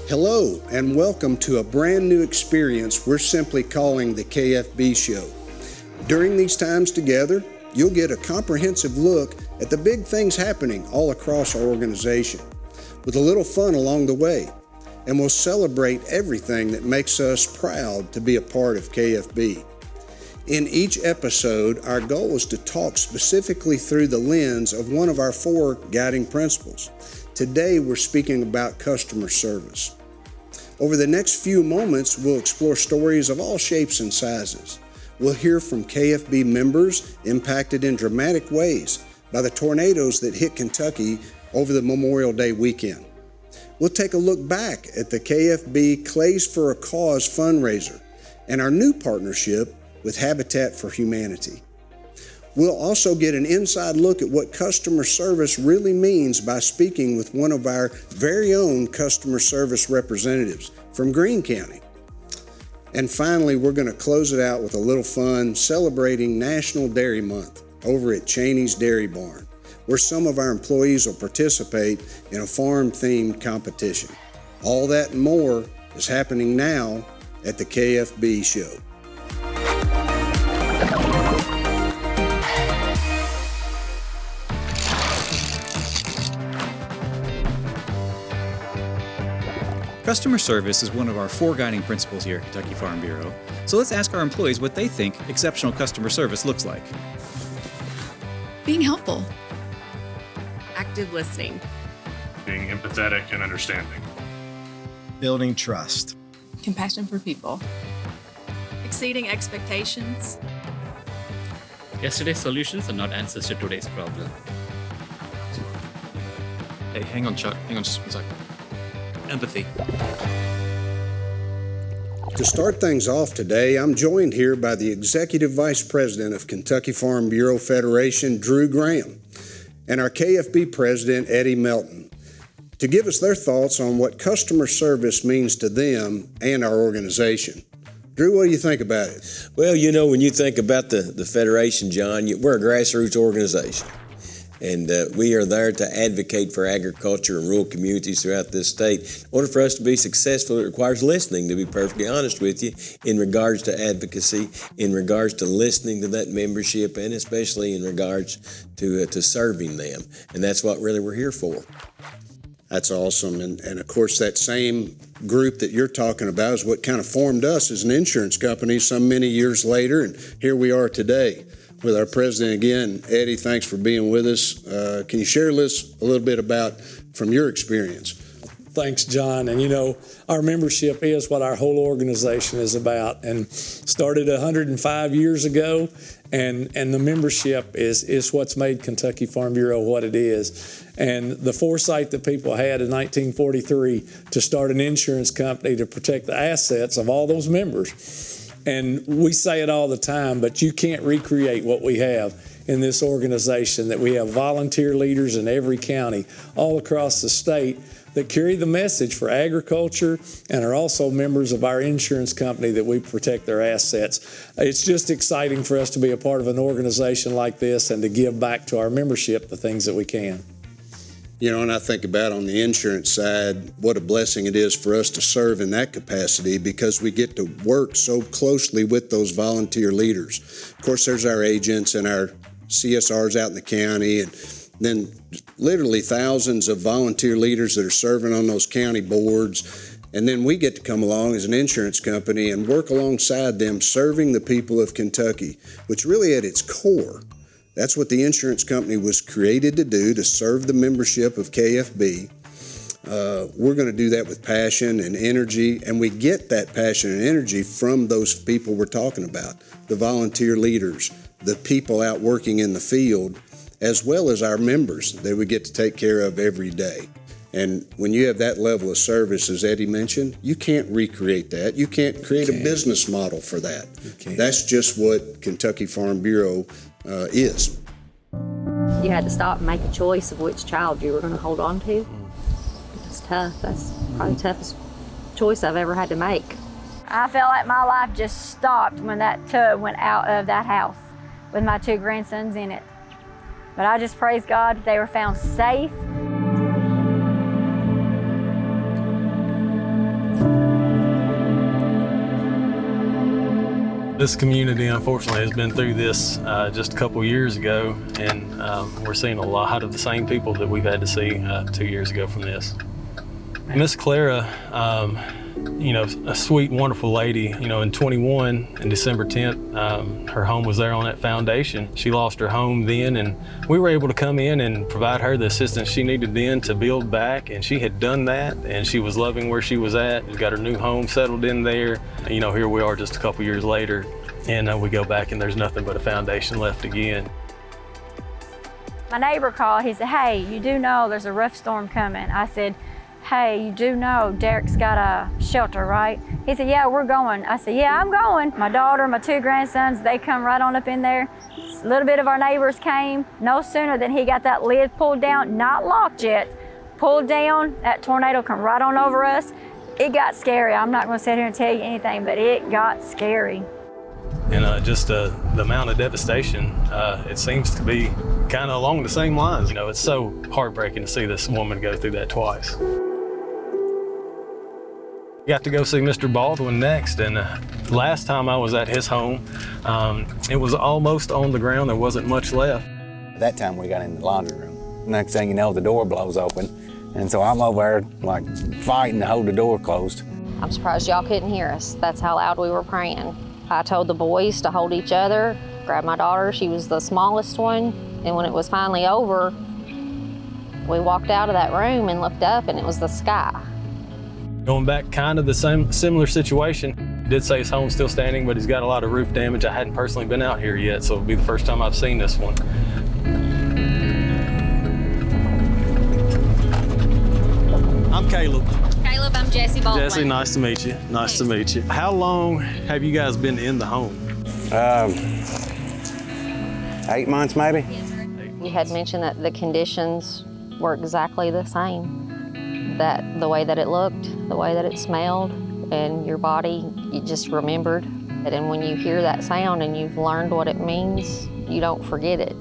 Hello, and welcome to a brand new experience we're simply calling the KFB Show. During these times together, you'll get a comprehensive look at the big things happening all across our organization, with a little fun along the way, and we'll celebrate everything that makes us proud to be a part of KFB. In each episode, our goal is to talk specifically through the lens of one of our 4 guiding principles. Today, we're speaking about customer service. Over the next few moments, we'll explore stories of all shapes and sizes. We'll hear from KFB members impacted in dramatic ways by the tornadoes that hit Kentucky over the Memorial Day weekend. We'll take a look back at the KFB Clays for a Cause fundraiser and our new partnership with Habitat for Humanity. We'll also get an inside look at what customer service really means by speaking with one of our very own customer service representatives from Greene County. And finally, we're going to close it out with a little fun celebrating National Dairy Month over at Cheney's Dairy Barn, where some of our employees will participate in a farm-themed competition. All that and more is happening now at the KFB Show. Customer service is one of our 4 guiding principles here at Kentucky Farm Bureau. So let's ask our employees what they think exceptional customer service looks like. Being helpful. Active listening. Being empathetic and understanding. Building trust. Compassion for people. Exceeding expectations. Yesterday's solutions are not answers to today's problem. Hey, hang on, Chuck. Hang on just 1 second. Empathy. To start things off today, I'm joined here by the Executive Vice President of Kentucky Farm Bureau Federation, Drew Graham, and our KFB President, Eddie Melton, to give us their thoughts on what customer service means to them and our organization. Drew, what do you think about it? Well, you know, when you think about the Federation, John, we're a grassroots organization. And we are there to advocate for agriculture and rural communities throughout this state. In order for us to be successful, it requires listening, to be perfectly honest with you, in regards to advocacy, in regards to listening to that membership, and especially in regards to serving them. And that's what really we're here for. That's awesome. And of course, that same group that you're talking about is what kind of formed us as an insurance company some many years later. And here we are today with our president again. Eddie, thanks for being with us. Can you share with us a little bit about from your experience? Thanks, John. And you know, our membership is what our whole organization is about, and started 105 years ago. And the membership is what's made Kentucky Farm Bureau what it is. And the foresight that people had in 1943 to start an insurance company to protect the assets of all those members. And we say it all the time, but you can't recreate what we have in this organization, that we have volunteer leaders in every county all across the state that carry the message for agriculture and are also members of our insurance company that we protect their assets. It's just exciting for us to be a part of an organization like this and to give back to our membership the things that we can. You know, and I think about on the insurance side, what a blessing it is for us to serve in that capacity, because we get to work so closely with those volunteer leaders. Of course, there's our agents and our CSRs out in the county, and then literally thousands of volunteer leaders that are serving on those county boards. And then we get to come along as an insurance company and work alongside them, serving the people of Kentucky, which really at its core, that's what the insurance company was created to do, to serve the membership of KFB. We're going to do that with passion and energy, and we get that passion and energy from those people we're talking about, the volunteer leaders, the people out working in the field, as well as our members that we get to take care of every day. And when you have that level of service, as Eddie mentioned, you can't recreate that. You can't create a business model for that. That's just what Kentucky Farm Bureau is. You had to stop and make a choice of which child you were going to hold on to. It's tough. That's probably the toughest choice I've ever had to make. I felt like my life just stopped when that tub went out of that house with my 2 grandsons in it. But I just praise God that they were found safe. This community, unfortunately, has been through this just a couple years ago, and we're seeing a lot of the same people that we've had to see 2 years ago from this. Miss Clara, a sweet, wonderful lady. In 21, in December 10th, her home was there on that foundation. She lost her home then, and we were able to come in and provide her the assistance she needed then to build back, and she had done that, and she was loving where she was at. She got her new home settled in there. Here we are just a couple years later, and we go back and there's nothing but a foundation left again. My neighbor called, he said, hey, you do know there's a rough storm coming. I said, hey, you do know Derek's got a shelter, right? He said, yeah, we're going. I said, yeah, I'm going. My daughter, my 2 grandsons, they come right on up in there. A little bit of our neighbors came. No sooner than he got that lid pulled down, not locked yet, pulled down, that tornado come right on over us. It got scary. I'm not gonna sit here and tell you anything, but it got scary. And just the amount of devastation, it seems to be kind of along the same lines. It's so heartbreaking to see this woman go through that twice. Got to go see Mr. Baldwin next, and last time I was at his home, it was almost on the ground. There wasn't much left. That time we got in the laundry room. Next thing you know, the door blows open, and so I'm over there like fighting to hold the door closed. I'm surprised y'all couldn't hear us. That's how loud we were praying. I told the boys to hold each other, grab my daughter. She was the smallest one, and when it was finally over, we walked out of that room and looked up, and it was the sky. Going back, kind of the similar situation. He did say his home's still standing, but he's got a lot of roof damage. I hadn't personally been out here yet, so it'll be the first time I've seen this one. I'm Caleb. Caleb, I'm Jesse Baldwin. Jesse, nice to meet you. Nice to meet you. How long have you guys been in the home? 8 months, maybe. You had mentioned that the conditions were exactly the same. That the way that it looked, the way that it smelled, and your body, you just remembered it. And when you hear that sound and you've learned what it means, you don't forget it.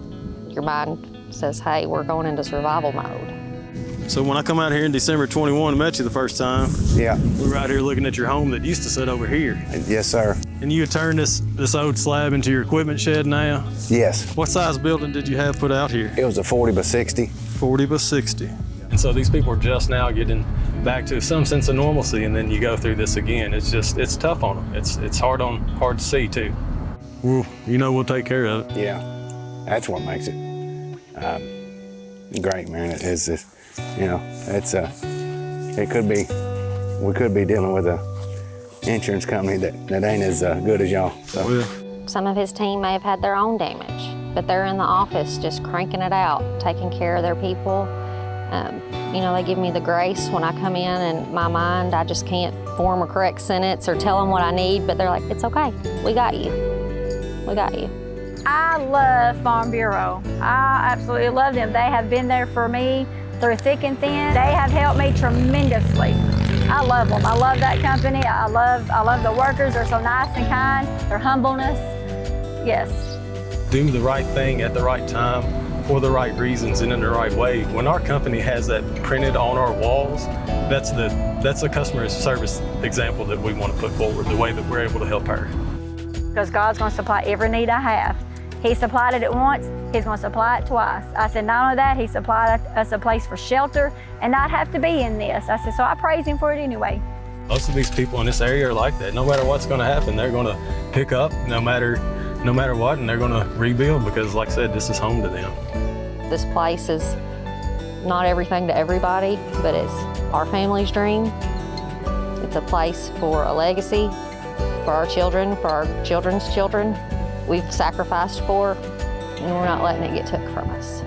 Your mind says, hey, we're going into survival mode. So when I come out here in December 21 and met you the first time, yeah, we were out here looking at your home that used to sit over here. Yes, sir. And you had turned this old slab into your equipment shed now? Yes. What size building did you have put out here? It was a 40 by 60. 40 by 60. And so these people are just now getting back to some sense of normalcy, and then you go through this again. It's tough on them. It's hard to see too. Well, we'll take care of it. Yeah, that's what makes it great, man. It's just, it could be, we could be dealing with an insurance company that ain't as good as y'all. So. Some of his team may have had their own damage, but they're in the office just cranking it out, taking care of their people. They give me the grace when I come in, and my mind, I just can't form a correct sentence or tell them what I need, but they're like, it's okay, we got you, we got you. I love Farm Bureau. I absolutely love them. They have been there for me through thick and thin. They have helped me tremendously. I love them. I love that company. I love the workers. They're so nice and kind. Their humbleness, yes. Do the right thing at the right time, for the right reasons and in the right way. When our company has that printed on our walls, that's a customer service example that we want to put forward, the way that we're able to help her. Because God's going to supply every need I have. He supplied it at once, He's going to supply it twice. I said, not only that, He supplied us a place for shelter and not have to be in this. I said, so I praise Him for it anyway. Most of these people in this area are like that. No matter what's going to happen, they're going to pick up no matter what, and they're going to rebuild because, like I said, this is home to them. This place is not everything to everybody, but it's our family's dream. It's a place for a legacy, for our children, for our children's children. We've sacrificed for, and we're not letting it get took from us.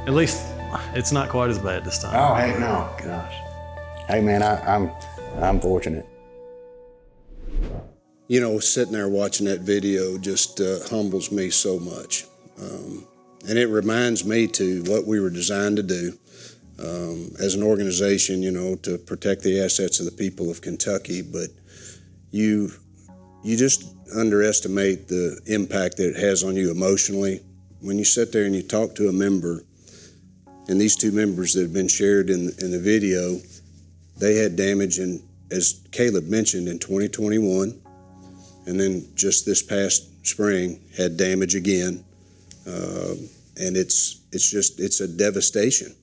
At least it's not quite as bad this time. Oh, heck no. Gosh. Hey, man, I'm fortunate. Sitting there watching that video just humbles me so much. And it reminds me to what we were designed to do as an organization, to protect the assets of the people of Kentucky. But you just underestimate the impact that it has on you emotionally. When you sit there and you talk to a member, and these 2 members that have been shared in the video, they had damage, as Caleb mentioned, in 2021. and then just this past spring had damage again. And it's a devastation,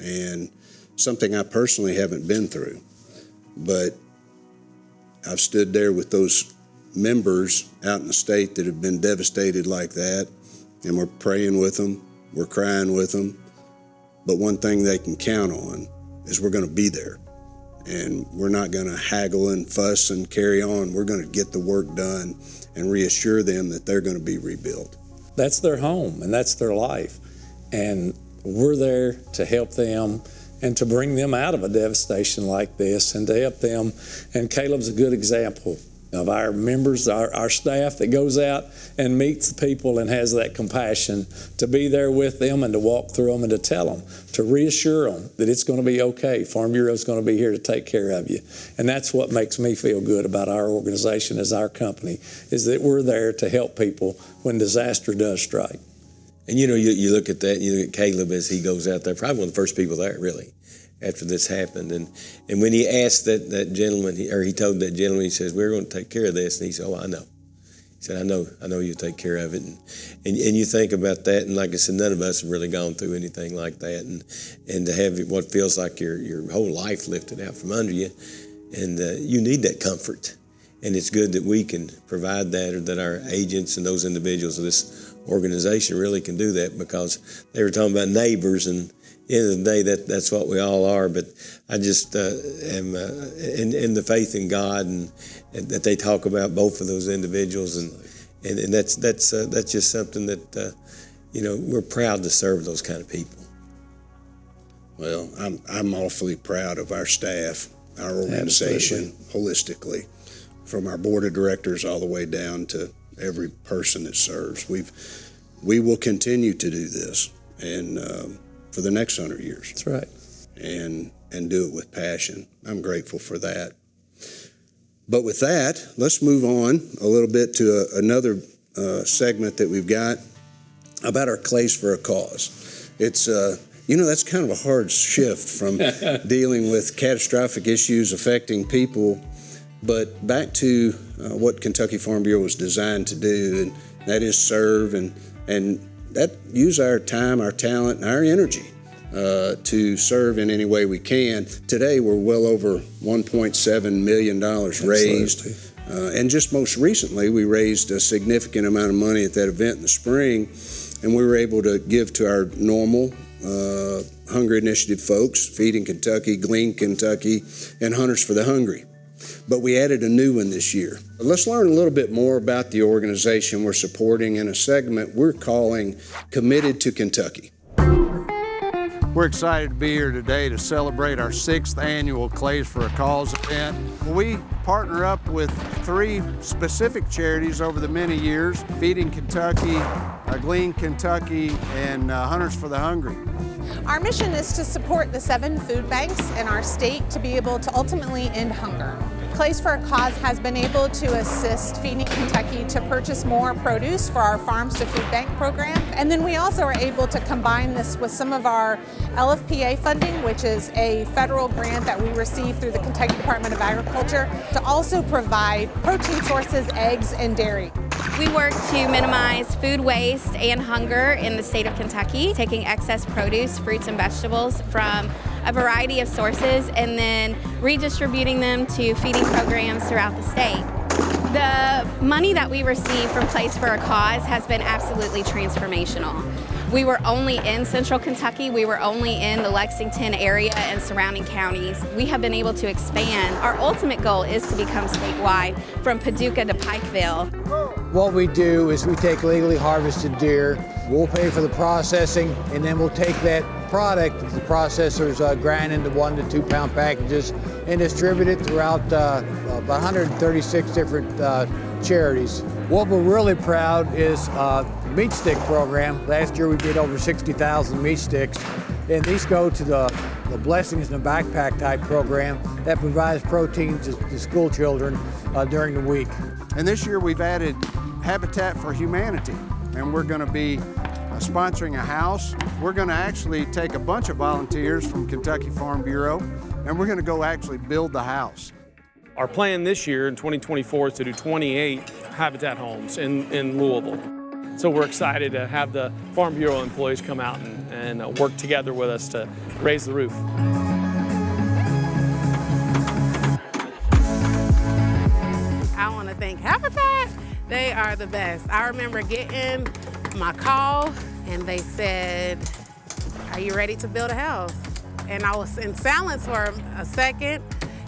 and something I personally haven't been through. But I've stood there with those members out in the state that have been devastated like that, and we're praying with them, we're crying with them. But one thing they can count on is we're going to be there, and we're not going to haggle and fuss and carry on. We're going to get the work done and reassure them that they're going to be rebuilt. That's their home and that's their life. And we're there to help them and to bring them out of a devastation like this and to help them. And Caleb's a good example of our members, our staff that goes out and meets the people and has that compassion to be there with them and to walk through them and to tell them, to reassure them that it's going to be okay. Farm Bureau is going to be here to take care of you. And that's what makes me feel good about our organization as our company, is that we're there to help people when disaster does strike. And you look at that, and you look at Caleb as he goes out there, probably one of the first people there, really, after this happened. And when he asked that gentleman, he told that gentleman, he says, we're going to take care of this. And he said, oh, I know. He said, I know you'll take care of it. And you think about that, and like I said, none of us have really gone through anything like that. And to have what feels like your whole life lifted out from under you, and you need that comfort. And it's good that we can provide that, or that our agents and those individuals of this organization really can do that, because they were talking about neighbors, and at the end of the day, that's what we all are. But I just am in the faith in God, and that they talk about, both of those individuals, and that's just something that we're proud to serve those kind of people. Well, I'm awfully proud of our staff, our organization, holistically, from our board of directors all the way down to every person that serves. We will continue to do this, and for the next 100 years. That's right. And do it with passion. I'm grateful for that. But with that, let's move on a little bit to another segment that we've got about our Clays for a Cause. It's that's kind of a hard shift from dealing with catastrophic issues affecting people. But back to what Kentucky Farm Bureau was designed to do, and that is serve and that use our time, our talent, and our energy to serve in any way we can. Today, we're well over $1.7 million raised. And just most recently, we raised a significant amount of money at that event in the spring, and we were able to give to our normal Hunger Initiative folks, Feeding Kentucky, Glean Kentucky, and Hunters for the Hungry. But we added a new one this year. Let's learn a little bit more about the organization we're supporting in a segment we're calling Committed to Kentucky. We're excited to be here today to celebrate our 6th annual Clays for a Cause event. We partner up with 3 specific charities over the many years: Feeding Kentucky, Glean Kentucky, and Hunters for the Hungry. Our mission is to support the 7 food banks in our state to be able to ultimately end hunger. Clays for a Cause has been able to assist Feeding Kentucky to purchase more produce for our Farms to Food Bank program. And then we also are able to combine this with some of our LFPA funding, which is a federal grant that we receive through the Kentucky Department of Agriculture, to also provide protein sources, eggs, and dairy. We work to minimize food waste and hunger in the state of Kentucky, taking excess produce, fruits, and vegetables from a variety of sources and then redistributing them to feeding programs throughout the state. The money that we receive from Clays for a Cause has been absolutely transformational. We were only in Central Kentucky, we were only in the Lexington area and surrounding counties. We have been able to expand. Our ultimate goal is to become statewide from Paducah to Pikeville. What we do is we take legally harvested deer, we'll pay for the processing, and then we'll take that product that the processors grind into 1 to 2 pound packages and distribute it throughout about 136 different charities. What we're really proud is meat stick program. Last year we did over 60,000 meat sticks, and these go to the Blessings in a Backpack type program that provides protein to school children during the week. And this year we've added Habitat for Humanity, and we're going to be sponsoring a house. We're going to actually take a bunch of volunteers from Kentucky Farm Bureau, and we're going to go actually build the house. Our plan this year in 2024 is to do 28 Habitat homes in Louisville. So we're excited to have the Farm Bureau employees come out and work together with us to raise the roof. I want to thank Habitat. They are the best. I remember getting my call and they said, "Are you ready to build a house?" And I was in silence for a second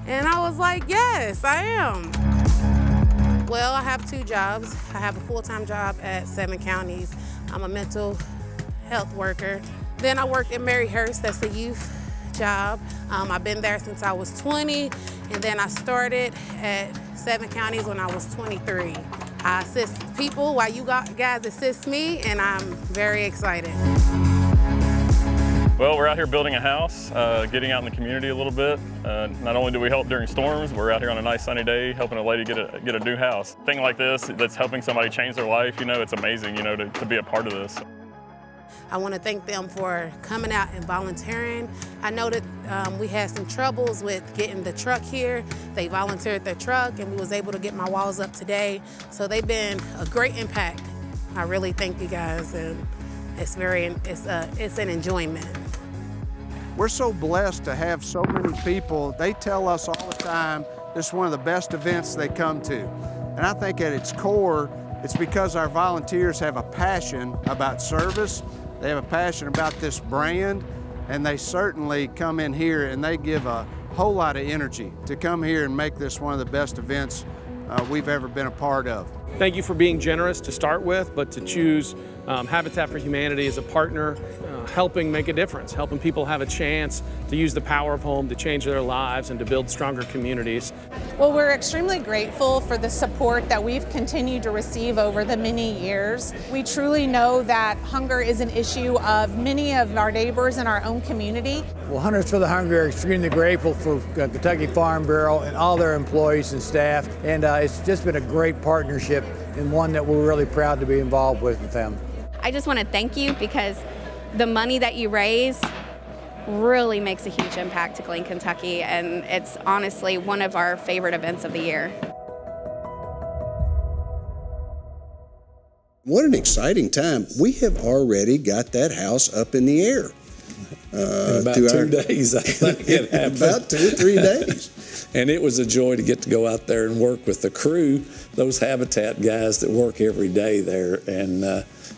and I was like, "Yes, I am." Well, I have 2 jobs. I have a full-time job at 7 counties. I'm a mental health worker. Then I worked at Maryhurst, that's a youth job. I've been there since I was 20, and then I started at 7 counties when I was 23. I assist people while you guys assist me, and I'm very excited. Well, we're out here building a house, getting out in the community a little bit. Not only do we help during storms, we're out here on a nice sunny day helping a lady get a new house. A thing like this that's helping somebody change their life, you know, it's amazing, you know, to be a part of this. I want to thank them for coming out and volunteering. I know that we had some troubles with getting the truck here. They volunteered their truck and we was able to get my walls up today. So they've been a great impact. I really thank you guys, and it's an enjoyment. We're so blessed to have so many people. They tell us all the time this is one of the best events they come to. And I think at its core, it's because our volunteers have a passion about service. They have a passion about this brand, and they certainly come in here and they give a whole lot of energy to come here and make this one of the best events we've ever been a part of. Thank you for being generous to start with, but to choose Habitat for Humanity as a partner, helping make a difference, helping people have a chance to use the power of home to change their lives and to build stronger communities. Well, we're extremely grateful for the support that we've continued to receive over the many years. We truly know that hunger is an issue of many of our neighbors in our own community. Well, Hunters for the Hungry are extremely grateful for Kentucky Farm Bureau and all their employees and staff, and it's just been a great partnership and one that we're really proud to be involved with them. I just want to thank you because the money that you raise really makes a huge impact to Glen, Kentucky, and it's honestly one of our favorite events of the year. What an exciting time. We have already got that house up in the air. In about 2 days, I think it happened. About 2 or 3 days. And it was a joy to get to go out there and work with the crew, those Habitat guys that work every day there. And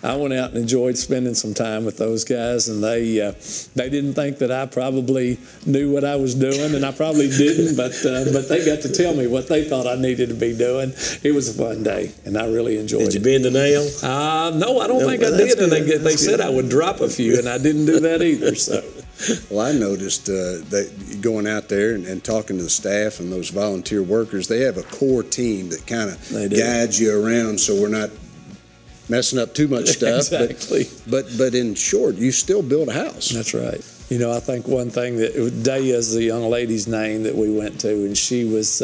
I went out and enjoyed spending some time with those guys, and they didn't think that I probably knew what I was doing, and I probably didn't, but they got to tell me what they thought I needed to be doing. It was a fun day, and I really enjoyed it. Did you bend the nail? No, I don't think I did, and they said I would drop a few, and I didn't do that either. So. Well, I noticed that going out there and talking to the staff and those volunteer workers, they have a core team that kind of guides you around so we're not messing up too much stuff. Exactly. But in short, you still build a house. That's right. You know, I think one thing that Daya is the young lady's name that we went to, and she was,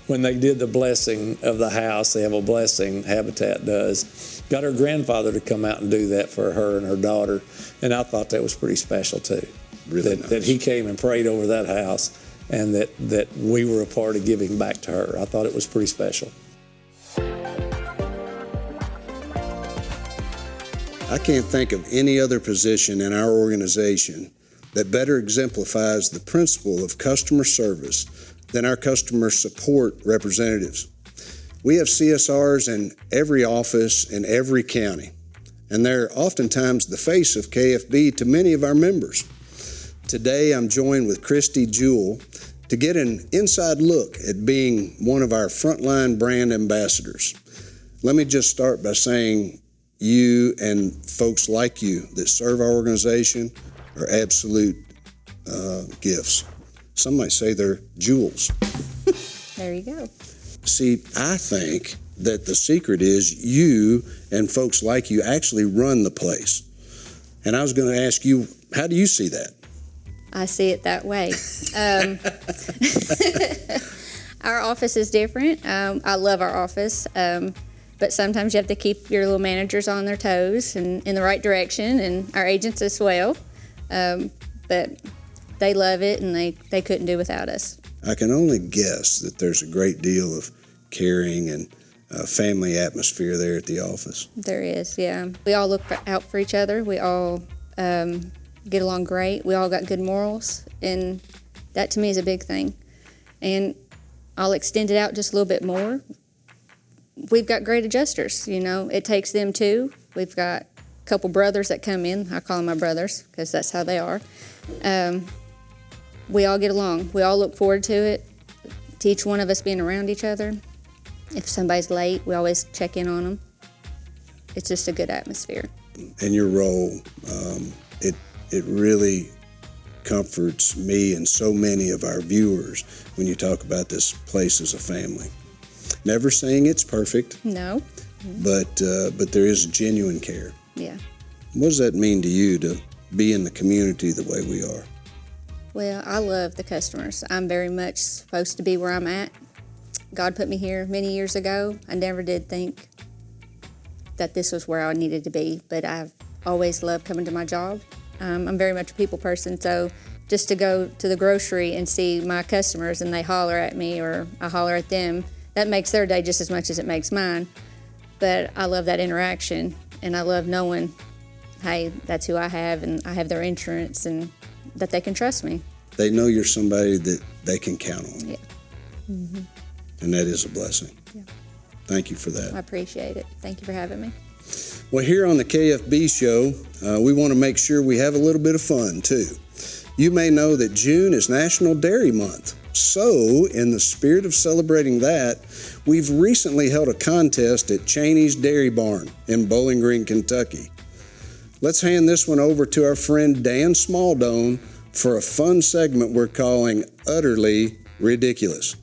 when they did the blessing of the house, they have a blessing, Habitat does, got her grandfather to come out and do that for her and her daughter, and I thought that was pretty special too. Really nice. That he came and prayed over that house, and that we were a part of giving back to her. I thought it was pretty special. I can't think of any other position in our organization that better exemplifies the principle of customer service than our customer support representatives. We have CSRs in every office in every county, and they're oftentimes the face of KFB to many of our members. Today, I'm joined with Christy Jewell to get an inside look at being one of our frontline brand ambassadors. Let me just start by saying you and folks like you that serve our organization are absolute gifts. Some might say they're jewels. There you go. See, I think that the secret is you and folks like you actually run the place. And I was going to ask you, how do you see that? I see it that way. Our office is different. I love our office, but sometimes you have to keep your little managers on their toes and in the right direction, and our agents as well. But they love it, and they couldn't do without us. I can only guess that there's a great deal of caring and family atmosphere there at the office. There is, yeah. We all look out for each other. We all get along great. We all got good morals, and that to me is a big thing. And I'll extend it out just a little bit more. We've got great adjusters, you know. It takes them too. We've got a couple brothers that come in. I call them my brothers because that's how they are. We all get along. We all look forward to it, to each one of us being around each other. If somebody's late, we always check in on them. It's just a good atmosphere. And your role, it really comforts me and so many of our viewers when you talk about this place as a family. Never saying it's perfect. No. But there is genuine care. Yeah. What does that mean to you to be in the community the way we are? Well, I love the customers. I'm very much supposed to be where I'm at. God put me here many years ago. I never did think that this was where I needed to be, but I've always loved coming to my job. I'm very much a people person, so just to go to the grocery and see my customers and they holler at me or I holler at them, that makes their day just as much as it makes mine. But I love that interaction, and I love knowing, hey, that's who I have, and I have their insurance, and that they can trust me. They know you're somebody that they can count on. Yeah. Mm-hmm. And that is a blessing. Yeah. Thank you for that. I appreciate it. Thank you for having me. Well, here on the KFB Show, we want to make sure we have a little bit of fun, too. You may know that June is National Dairy Month. So, in the spirit of celebrating that, we've recently held a contest at Cheney's Dairy Barn in Bowling Green, Kentucky. Let's hand this one over to our friend Dan Smaldone for a fun segment we're calling Udderly Ridiculous.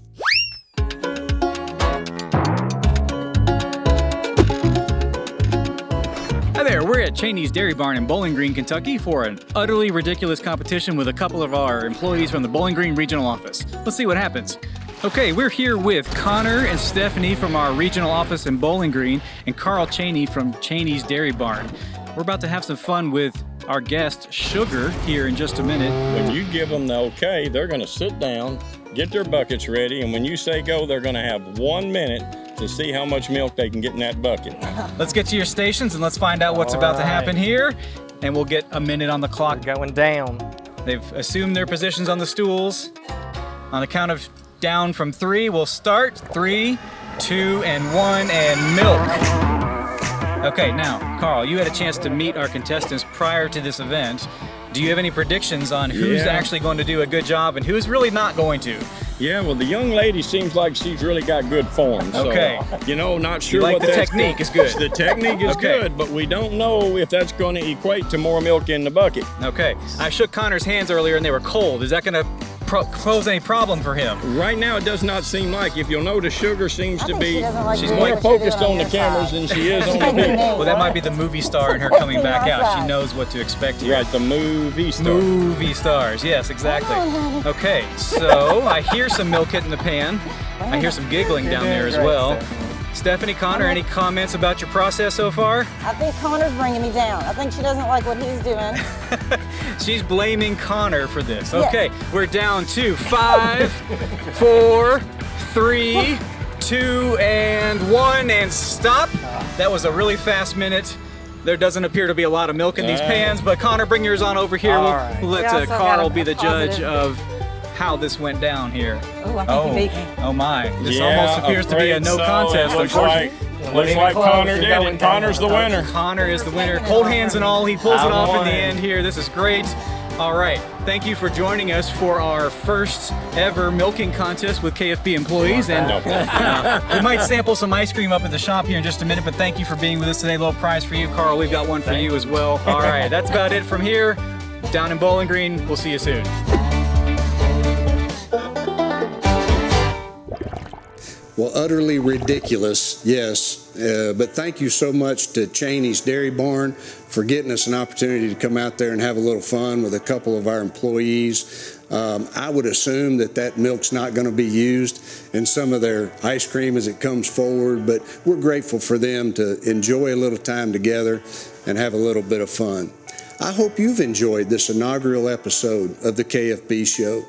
Hi there, we're at Cheney's Dairy Barn in Bowling Green, Kentucky for an utterly ridiculous competition with a couple of our employees from the Bowling Green regional office. Let's see what happens. Okay, we're here with Connor and Stephanie from our regional office in Bowling Green and Carl Cheney from Cheney's Dairy Barn. We're about to have some fun with our guest, Sugar, here in just a minute. When you give them the okay, they're going to sit down, get their buckets ready, and when you say go, they're going to have 1 minute to see how much milk they can get in that bucket. Let's get to your stations and let's find out what's about to happen here. And we'll get a minute on the clock. We're going down. They've assumed their positions on the stools. On the count of down from 3, we'll start. 3, 2, and 1, and milk. Okay, now, Carl, you had a chance to meet our contestants prior to this event. Do you have any predictions on who's actually going to do a good job and who's really not going to? Yeah, well, the young lady seems like she's really got good form. Okay. So, not sure like what the technique is good. The technique is good, but we don't know if that's going to equate to more milk in the bucket. Okay. I shook Connor's hands earlier and they were cold. Is that going to pose any problem for him? Right now, it does not seem like. If you'll notice, Sugar seems to be she's more focused on the cameras than she is on the people. Well, that might be the movie star and her coming back out. She knows what to expect here. Right, the movie star. Movie stars, yes, exactly. Okay, so I hear some milk hitting the pan. I hear some giggling down there as well. Stephanie, Connor, any comments about your process so far? I think Connor's bringing me down. I think she doesn't like what he's doing. She's blaming Connor for this. Okay, we're down to 5, 4, 3, 2, and 1, and stop. That was a really fast minute. There doesn't appear to be a lot of milk in these pans, but Connor, bring yours on over here. We'll let Carl be the judge of how this went down here. Ooh, I think he beat me. Oh my. This almost appears to be a no contest. Looks like Connor did it. Connor's the winner. Connor is the winner. Cold hands and all, he pulls it off in the end here. This is great. All right, thank you for joining us for our first ever milking contest with KFB employees. And we might sample some ice cream up at the shop here in just a minute, but thank you for being with us today. A little prize for you, Carl. We've got one for you as well. All right, that's about it from here. Down in Bowling Green, we'll see you soon. Well, utterly ridiculous, yes. But thank you so much to Cheney's Dairy Barn for getting us an opportunity to come out there and have a little fun with a couple of our employees. I would assume that milk's not going to be used in some of their ice cream as it comes forward, but we're grateful for them to enjoy a little time together and have a little bit of fun. I hope you've enjoyed this inaugural episode of the KFB Show.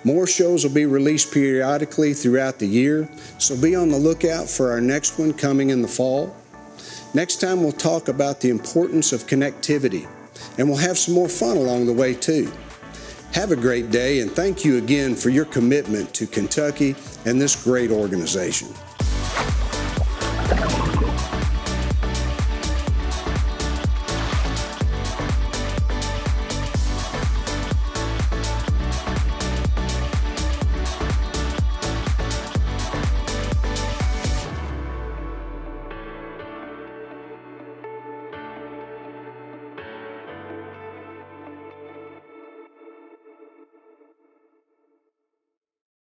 More shows will be released periodically throughout the year, so be on the lookout for our next one coming in the fall. Next time we'll talk about the importance of connectivity, and we'll have some more fun along the way too. Have a great day, and thank you again for your commitment to Kentucky and this great organization.